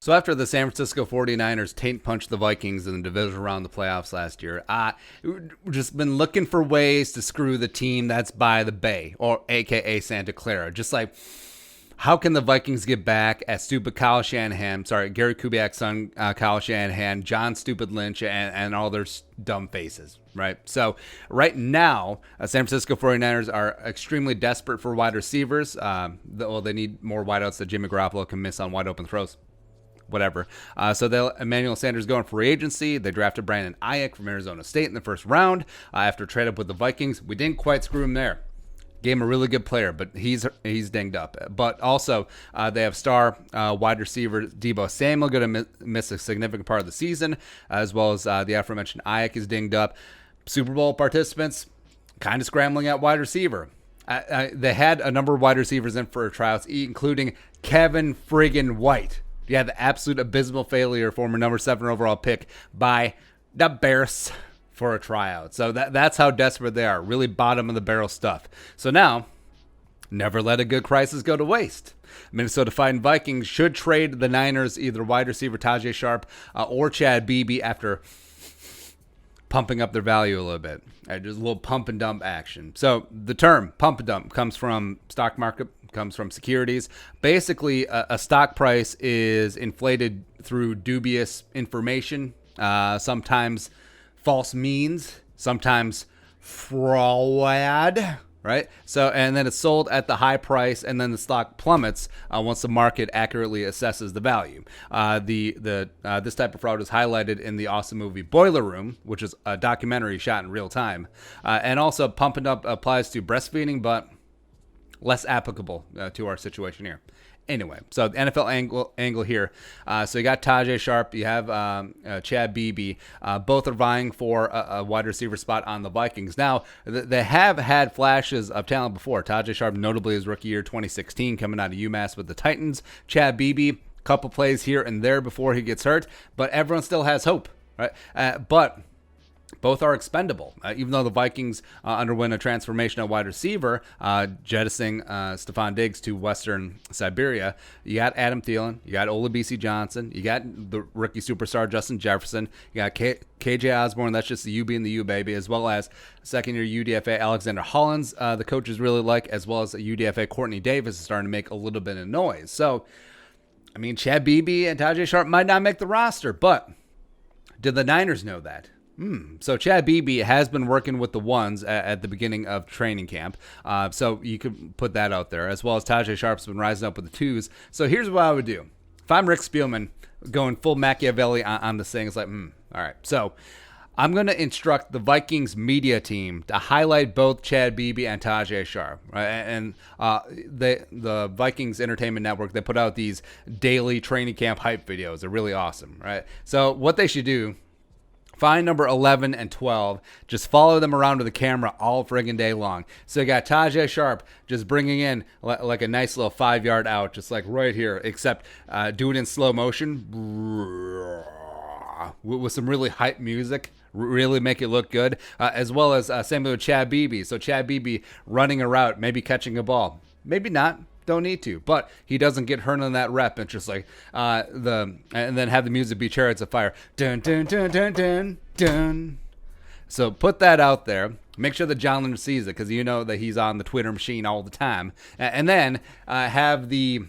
So after the San Francisco 49ers taint punched the Vikings in the divisional round of the playoffs last year, we've just been looking for ways to screw the team that's by the Bay, or AKA Santa Clara. Just like, how can the Vikings get back at stupid Gary Kubiak's son, Kyle Shanahan, John Stupid Lynch, and all their dumb faces, right? So right now, San Francisco 49ers are extremely desperate for wide receivers. They need more wideouts that Jimmy Garoppolo can miss on wide open throws. Whatever. So Emmanuel Sanders going for free agency. They drafted Brandon Ayuk from Arizona State in the first round after trade up with the Vikings. We didn't quite screw him there. Gave him a really good player, but he's dinged up. But also, they have star wide receiver Deebo Samuel going to miss a significant part of the season, as well as the aforementioned Ayuk is dinged up. Super Bowl participants kind of scrambling at wide receiver. They had a number of wide receivers in for tryouts, including Kevin friggin' White. Yeah, the absolute abysmal failure, former number 7 overall pick by the Bears for a tryout. So that's how desperate they are. Really bottom of the barrel stuff. So now, never let a good crisis go to waste. Minnesota Vikings should trade the Niners either wide receiver Tajae Sharpe or Chad Beebe after pumping up their value a little bit. Just a little pump and dump action. So the term pump and dump comes from stock market, comes from securities. Basically, a stock price is inflated through dubious information, sometimes false means, sometimes fraud, right? So, and then it's sold at the high price, and then the stock plummets once the market accurately assesses the value. This type of fraud is highlighted in the awesome movie Boiler Room, which is a documentary shot in real time. And also, pump and dump applies to breastfeeding, but less applicable to our situation here. Anyway, so the NFL angle here. So you got Tajae Sharpe, you have Chad Beebe. Both are vying for a wide receiver spot on the Vikings. Now, they have had flashes of talent before. Tajae Sharpe, notably his rookie year 2016, coming out of UMass with the Titans. Chad Beebe, couple plays here and there before he gets hurt, but everyone still has hope, right? But both are expendable. Even though the Vikings underwent a transformation at wide receiver, jettisoning Stephon Diggs to Western Siberia, you got Adam Thielen, you got Olabisi Johnson, you got the rookie superstar Justin Jefferson, you got KJ Osborne, that's just the UB and the U baby, as well as second-year UDFA Alexander Hollins, the coaches really like, as well as UDFA Courtney Davis is starting to make a little bit of noise. So, I mean, Chad Beebe and Tajae Sharpe might not make the roster, but did the Niners know that? So Chad Beebe has been working with the ones at the beginning of training camp. So you could put that out there, as well as Tajae Sharpe's been rising up with the twos. So here's what I would do. If I'm Rick Spielman going full Machiavelli on this thing, it's like, all right. So I'm going to instruct the Vikings media team to highlight both Chad Beebe and Tajae Sharpe. Right? And the Vikings Entertainment Network, they put out these daily training camp hype videos. They're really awesome, right? So what they should do, find number 11 and 12. Just follow them around with the camera all friggin' day long. So you got Tajae Sharpe just bringing in like a nice little 5-yard out, just like right here, except do it in slow motion with some really hype music. Really make it look good, as well as same with Chad Beebe. So Chad Beebe running a route, maybe catching a ball, maybe not. Don't need to, but he doesn't get hurt on that rep. It's just like and then have the music be Chariots of Fire. Dun dun dun dun dun dun. So put that out there. Make sure that John Lynch sees it, because you know that he's on the Twitter machine all the time. And then have the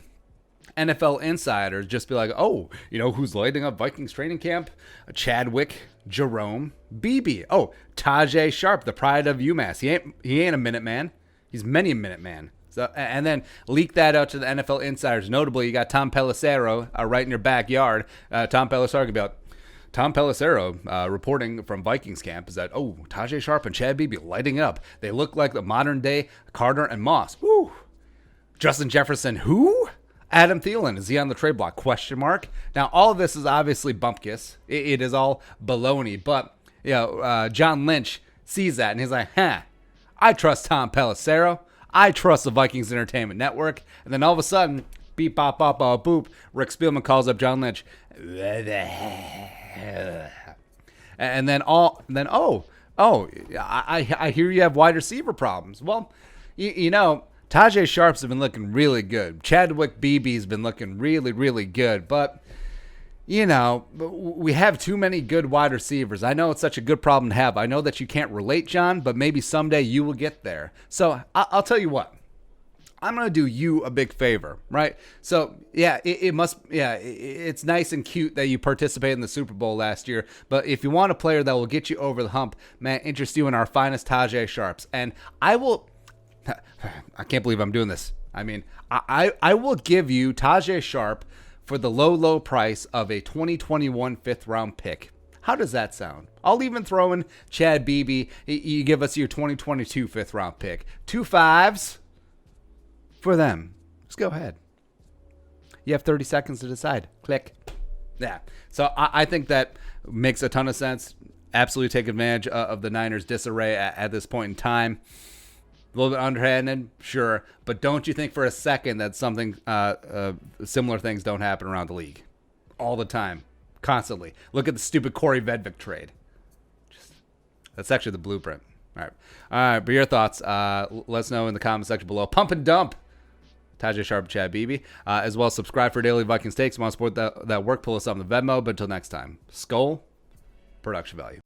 NFL insiders just be like, oh, you know who's lighting up Vikings training camp? Chadwick Jerome Beebe. Oh, Tajae Sharpe, the pride of UMass. He ain't a Minuteman. He's many a Minuteman. So, and then leak that out to the NFL insiders. Notably, you got Tom Pelissero right in your backyard. Tom Pelissero could be like, Tom Pelissero reporting from Vikings camp is that, oh, Tajae Sharpe and Chad Beebe lighting it up. They look like the modern day Carter and Moss. Woo! Justin Jefferson, who? Adam Thielen, is he on the trade block? Question mark. Now, all of this is obviously bumpkiss. It is all baloney. But, you know, John Lynch sees that and he's like, I trust Tom Pelissero. I trust the Vikings Entertainment Network. And then all of a sudden, beep, bop, bop, bop, boop, Rick Spielman calls up John Lynch. And then, I hear you have wide receiver problems. Well, you know, Tajae Sharpe's been looking really good. Chadwick Beebe's been looking really, really good. But we have too many good wide receivers. I know it's such a good problem to have. I know that you can't relate, John, but maybe someday you will get there. So I'll tell you what. I'm going to do you a big favor, right? So, yeah, it's nice and cute that you participated in the Super Bowl last year, but if you want a player that will get you over the hump, man, interest you in our finest Tajae Sharpes. And I can't believe I'm doing this. I mean, I will give you Tajae Sharpe for the low price of a 2021 fifth-round pick. How does that sound? I'll even throw in Chad Beebe. You give us your 2022 fifth-round pick. 2 5s. For them. Just go ahead. You have 30 seconds to decide. Click. Yeah. So I think that makes a ton of sense. Absolutely take advantage of the Niners' disarray at this point in time. A little bit underhanded, sure. But don't you think for a second that something similar things don't happen around the league? All the time. Constantly. Look at the stupid Corey Vedvik trade. That's actually the blueprint. All right. But your thoughts, let us know in the comment section below. Pump and dump. Tajae Sharpe, Chad Beebe. As well, subscribe for daily Vikings takes. Want to support that work, pull us up on the Venmo. But until next time, Skull, production value.